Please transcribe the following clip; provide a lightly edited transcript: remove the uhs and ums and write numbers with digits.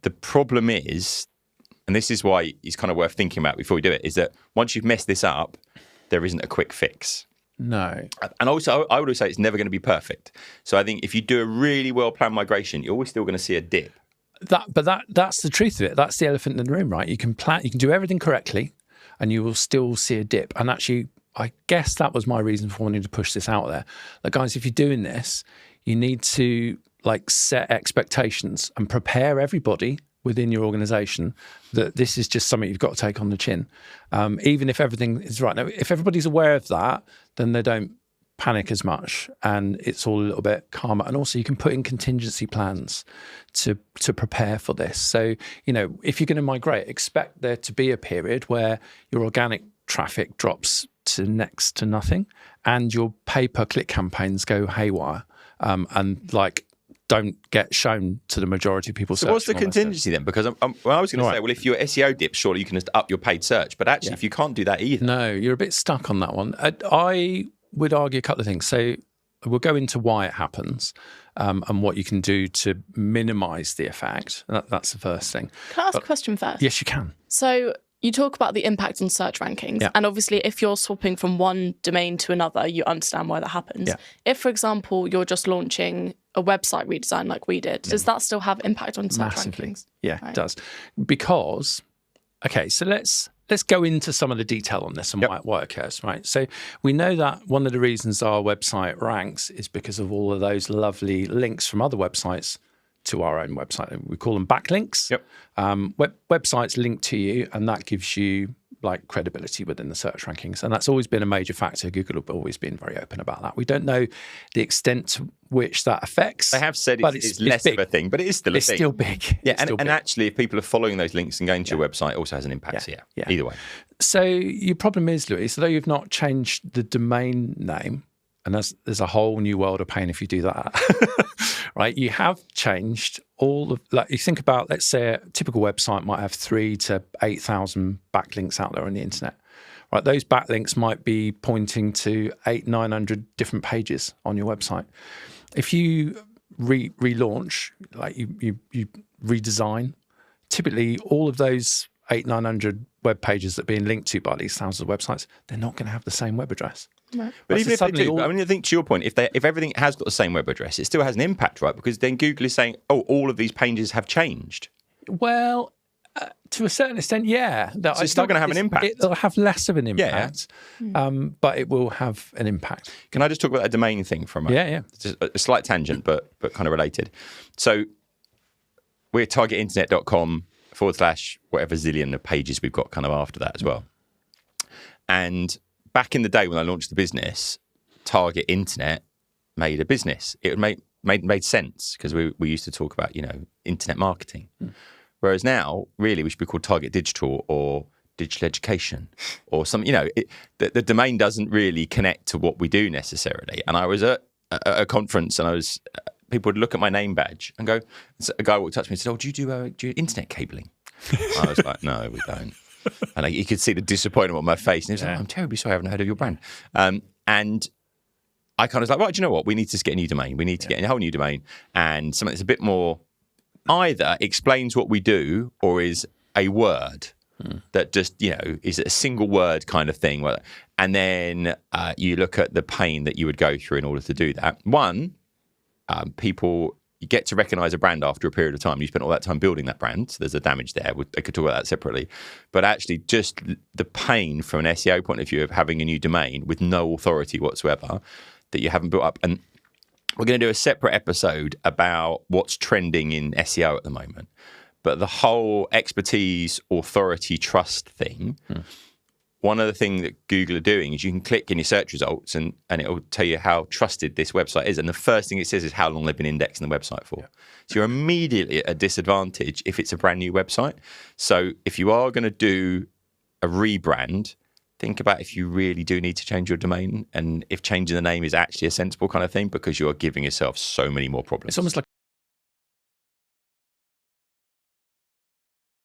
The problem is, and this is why it's kind of worth thinking about before we do it, is that once you've messed this up, there isn't a quick fix. No. And also, I would say it's never going to be perfect. So I think if you do a really well-planned migration, you're always still going to see a dip. That's the truth of it. That's the elephant in the room, right? You can do everything correctly, and you will still see a dip. And actually, I guess that was my reason for wanting to push this out there. Like, guys, if you're doing this, you need to set expectations and prepare everybody within your organization that this is just something you've got to take on the chin. Even if everything is right. Now, if everybody's aware of that, then they don't panic as much and it's all a little bit calmer. And also you can put in contingency plans to prepare for this. So, if you're going to migrate, expect there to be a period where your organic traffic drops to next to nothing and your pay-per-click campaigns go haywire and don't get shown to the majority of people. So what's the contingency then? Because I was going to say, well, if your SEO dips, surely you can just up your paid search. But actually, if you can't do that either. No, you're a bit stuck on that one. I would argue a couple of things. So we'll go into why it happens and what you can do to minimise the effect. That's the first thing. Can I ask a question first? Yes, you can. So you talk about the impact on search rankings. Yeah. And obviously, if you're swapping from one domain to another, you understand why that happens. Yeah. If, for example, you're just launching a website redesign like we did, does that still have impact on search Massively. rankings? Yeah, Right. it does. Because, okay, so let's go into some of the detail on this and why it occurs, right? So we know that one of the reasons our website ranks is because of all of those lovely links from other websites to our own website. We call them backlinks. Yep. Websites link to you, and that gives you credibility within the search rankings. And that's always been a major factor. Google have always been very open about that. We don't know the extent to which that affects. They have said it's less of a thing, but it is still a thing. It's still big. Yeah, and actually, if people are following those links and going to your website, it also has an impact. So either way. So your problem is, Louis, although you've not changed the domain name, and there's a whole new world of pain if you do that, right? You have changed all of, you think about, let's say a typical website might have 3,000 to 8,000 backlinks out there on the internet, right? Those backlinks might be pointing to 800-900 different pages on your website. If you relaunch, you redesign, typically all of those 800-900 web pages that are being linked to by these thousands of websites, they're not going to have the same web address. Right. But even if they do, I think to your point, if everything has got the same web address, it still has an impact, right? Because then Google is saying, oh, all of these pages have changed. Well, to a certain extent, yeah. So it's still going to have an impact. It'll have less of an impact, but it will have an impact. Can I just talk about a domain thing for a moment? Yeah. Just a slight tangent, but kind of related. So we're targetinternet.com / whatever zillion of pages we've got kind of after that as well. And back in the day when I launched the business, Target Internet made a business. It made sense because we used to talk about, internet marketing. Whereas now, really, we should be called Target Digital or Digital Education or something. The domain doesn't really connect to what we do necessarily. And I was at a conference and people would look at my name badge and go, a guy walked up to me and said, oh, do you do internet cabling? I was like, no, we don't. And you could see the disappointment on my face. And he was like, I'm terribly sorry, I haven't heard of your brand. And I kind of was like, well, do you know what? We need to just get a new domain. We need to get a whole new domain and something that's a bit more either explains what we do or is a word that just, is a single word kind of thing. And then you look at the pain that you would go through in order to do that. One, you get to recognize a brand after a period of time. You spent all that time building that brand. So there's a damage there. I could talk about that separately. But actually, just the pain from an SEO point of view of having a new domain with no authority whatsoever that you haven't built up. And we're going to do a separate episode about what's trending in SEO at the moment. But the whole expertise, authority, trust thing, one of the things that Google are doing is you can click in your search results and it will tell you how trusted this website is. And the first thing it says is how long they've been indexing the website for. Yeah. So you're immediately at a disadvantage if it's a brand new website. So if you are going to do a rebrand, think about if you really do need to change your domain and if changing the name is actually a sensible kind of thing because you are giving yourself so many more problems. It's almost like